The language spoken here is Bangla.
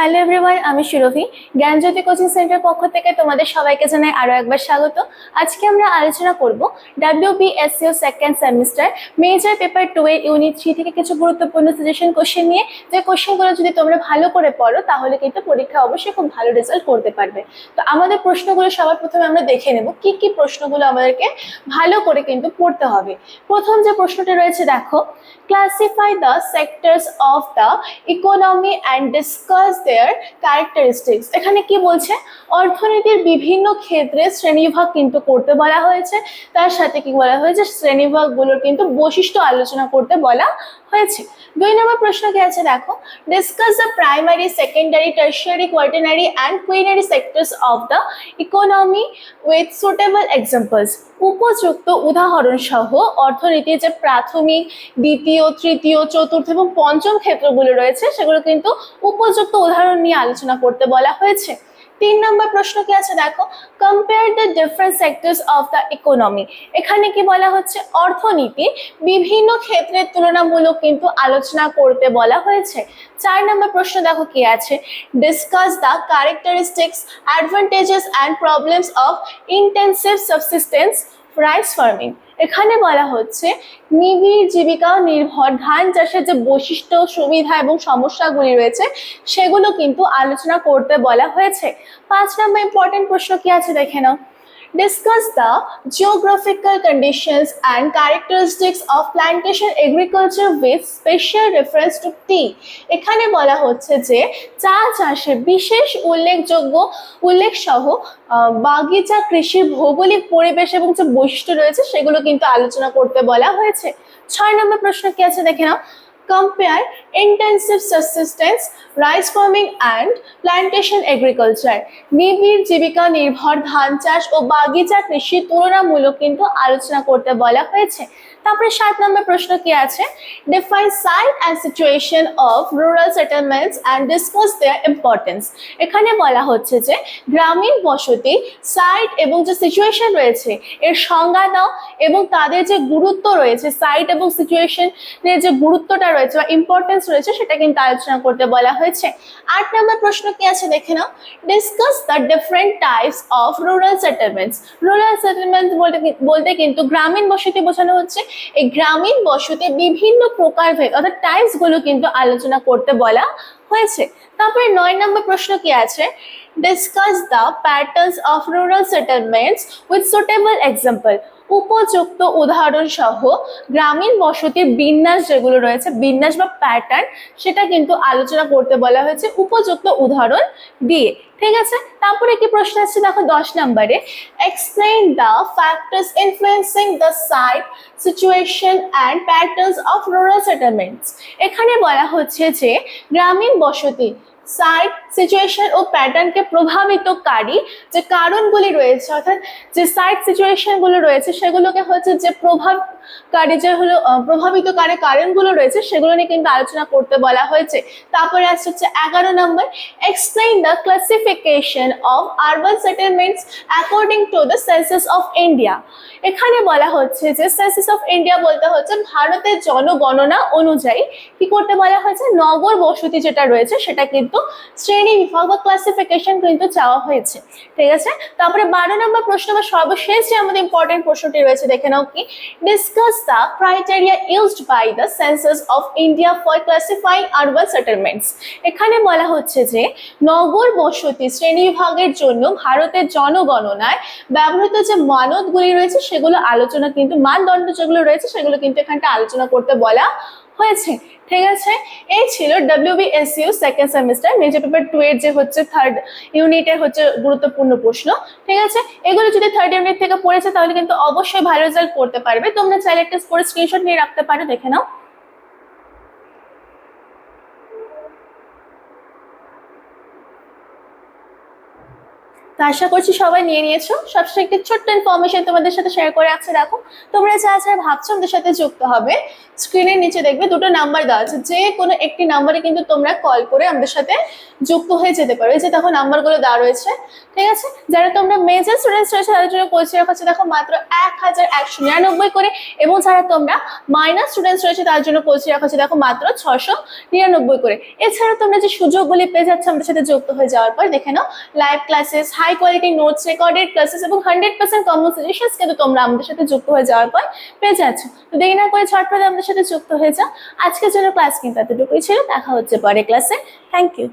হ্যালো এভরিওয়ান, আমি সুরভি। জ্ঞানজ্যোতি কোচিং সেন্টার পক্ষ থেকে তোমাদের সবাইকে জানাই আরও একবার স্বাগত। আজকে আমরা আলোচনা করব WBSCO second semester major paper 2 এর ইউনিট 3 থেকে কিছু গুরুত্বপূর্ণ সাজেশন কোশ্চেন নিয়ে। যে কোশ্চেনগুলো যদি তোমরা ভালো করে পড়ো তাহলে কিন্তু পরীক্ষায় অবশ্যই খুব ভালো রেজাল্ট করতে পারবে। তো আমাদের প্রশ্নগুলো সবার প্রথমে আমরা দেখে নেব কি কি প্রশ্নগুলো আমাদেরকে ভালো করে কিন্তু পড়তে হবে। প্রথম যে প্রশ্নটি রয়েছে দেখো, classify the sectors of the economy and discuss their characteristics. এখানে কি বলছে, অর্থনীতির বিভিন্ন ক্ষেত্রে শ্রেণীবিভাগ কিন্তু করতে বলা হয়েছে, তার সাথে কি বলা হয়েছে, শ্রেণীবিভাগগুলোর কিন্তু বৈশিষ্ট্য আলোচনা করতে বলা হয়েছে। 2 নম্বর প্রশ্ন কি আছে দেখো, discuss the primary, secondary, tertiary, quaternary and quinary sectors of the economy with suitable examples. উপযুক্ত উদাহরণ সহ অর্থনীতির যে প্রাথমিক, দ্বিতীয়, তৃতীয়, চতুর্থ এবং পঞ্চম ক্ষেত্রগুলো রয়েছে সেগুলো কিন্তু উপযুক্ত উদাহরণ নিয়ে আলোচনা করতে বলা হয়েছে। 3 নম্বর প্রশ্ন কি আছে দেখো, compare the different sectors of the economy. এখানে কি বলা হচ্ছে, অর্থনীতি বিভিন্ন ক্ষেত্রের তুলনামূলক কিন্তু আলোচনা করতে বলা হয়েছে। 4 নম্বর প্রশ্ন দেখো কি আছে, discuss the characteristics, advantages and problems of intensive subsistence rice farming. এখানে বলা হচ্ছে নিবিড় জীবিকা নির্ভর ধান চাষের যে বৈশিষ্ট্য, সুবিধা এবং সমস্যাগুলি রয়েছে সেগুলো কিন্তু আলোচনা করতে বলা হয়েছে। 5 নম্বর ইম্পর্টেন্ট প্রশ্ন কি আছে দেখে নাও, discuss the geographical conditions and characteristics of plantation agriculture with special reference to tea। এখানে বলা হচ্ছে যে চা চাষে বিশেষ উল্লেখ সহ বাগিচা কৃষির ভৌগোলিক পরিবেশ এবং যে বৈশিষ্ট্য রয়েছে সেগুলো কিন্তু আলোচনা করতে বলা হয়েছে। 6 নম্বর প্রশ্ন কি আছে দেখে নাও, compare intensive subsistence rice farming and plantation agriculture। নিবিড় জীবিকা নির্ভর ধান চাষ ও বাগিচা কৃষি তুলনামূলক কিন্তু আলোচনা করতে বলা হয়েছে। তারপরে 7 নম্বর প্রশ্ন কি আছে, define site and situation of rural settlements and discuss their importance। এখানে বলা হচ্ছে যে গ্রামীণ বসতি, সাইট এবং যে সিচুয়েশন রয়েছে এর সংজ্ঞা দাও এবং তাদের যে গুরুত্ব রয়েছে, সাইট এবং সিচুয়েশনের যে গুরুত্বটা রয়েছে বা ইম্পর্টেন্স রয়েছে সেটা কিন্তু আলোচনা করতে বলা হয়েছে। 8 নম্বর প্রশ্ন কি আছে দেখে নাও, discuss the different types of rural settlements. Rural settlements বলতে কিন্তু গ্রামীণ বসতি বোঝানো হচ্ছে। এই গ্রামীণ বসতি বিভিন্ন প্রকারভেদ অর্থাৎ টাইপস গুলো কিন্তু আলোচনা করতে বলা হয়েছে। তারপরে 9 নম্বর প্রশ্ন কি আছে, discuss the patterns of rural settlements with suitable example. উপযুক্ত উদাহরণ সহ গ্রামীণ বসতির বিন্যাস যেগুলো রয়েছে, বিন্যাস বা প্যাটার্ন, সেটা কিন্তু আলোচনা করতে বলা হয়েছে উপযুক্ত উদাহরণ দিয়ে। ঠিক আছে, তারপরে কি প্রশ্ন আছে দেখো 10 নম্বরে, explain the factors influencing the site, situation and patterns of rural settlements. এখানে বলা হচ্ছে যে গ্রামীণ বসতি, সাইট, সিচুয়েশন ও প্যাটার্নকে প্রভাবিতকারী যে কারণগুলি রয়েছে অর্থাৎ যে সাইট সিচুয়েশনগুলো রয়েছে সেগুলোকে হচ্ছে যে প্রভাবিতকারী কারণগুলো রয়েছে সেগুলো নিয়ে কিন্তু আলোচনা করতে বলা হয়েছে। তারপরে আসছে হচ্ছে 11 number, explain the classification of urban settlements according to the census of India. এখানে বলা হচ্ছে যে সেন্সাস অফ ইন্ডিয়া বলতে হচ্ছে ভারতের জনগণনা অনুযায়ী কি করতে বলা হয়েছে, নগর বসতি যেটা রয়েছে সেটা কিন্তু শ্রেণী বিভাগ বা ক্লাসিফিকেশন কিন্তু চাওয়া হয়েছে। ঠিক আছে, তারপরে 12 নম্বর প্রশ্ন বা সর্বশেষ যে আমাদের ইম্পর্টেন্ট প্রশ্নটি রয়েছে দেখে নাও কি, discuss the criteria used by the census of India for classifying urban settlements. এখানে বলা হচ্ছে যে নগর বসতি শ্রেণী বিভাগের জন্য ভারতের জনগণনায় ব্যবহৃত যে মানদগুলি রয়েছে সেগুলো আলোচনা কিন্তু মানদণ্ড যেগুলো রয়েছে সেগুলো কিন্তু এখানটা আলোচনা করতে বলা হয়েছে। ঠিক আছে, এই ছিল WBSCO second semester major paper 2 এর যে হচ্ছে থার্ড ইউনিটের হচ্ছে গুরুত্বপূর্ণ প্রশ্ন। ঠিক আছে, এগুলো যদি থার্ড ইউনিট থেকে পড়েছে তাহলে কিন্তু অবশ্যই ভালো রেজাল্ট করতে পারবে। তোমরা চাইলে একটা করে স্ক্রিনশট নিয়ে রাখতে পারো, দেখে নাও। তো আশা করছি সবাই নিয়ে নিয়েছো। সবসময় একটি ছোট্ট ইনফরমেশন তোমাদের সাথে শেয়ার করে আছে। দেখো, তোমরা যা ভাবছো আমাদের সাথে যুক্ত হবে, স্ক্রিনের নিচে দেখবে দুটো নাম্বার দেওয়া আছে, যে কোনো একটি নাম্বারে কিন্তু তোমরা কল করে আমাদের সাথে যুক্ত হয়ে যেতে পারো। এই যে দেখো নাম্বারগুলো দেওয়া রয়েছে, ঠিক আছে। যারা তোমরা মেজর স্টুডেন্টস রয়েছে তাদের জন্য কোচিং রাখা হচ্ছে দেখো মাত্র 1199 করে, এবং যারা তোমরা মাইনর স্টুডেন্টস রয়েছে তাদের জন্য কোচিং রাখা হচ্ছে দেখো মাত্র 699 করে। এছাড়া তোমরা যে সুযোগগুলি পেয়ে যাচ্ছ আমাদের সাথে যুক্ত হয়ে যাওয়ার পর, দেখে নাও live classes, high quality notes, recorded classes এবং 100% কমন সাজেশনস কিন্তু তোমরা আমাদের সাথে যুক্ত হয়ে যাওয়ার পর পেয়ে যাচ্ছ। তো দেরি না করে ঝটপট আমাদের সাথে যুক্ত হয়ে যাও। আজকের জন্য ক্লাস কিন্তু এতটুকুই ছিল। দেখা হচ্ছে পরে ক্লাসে। Thank you.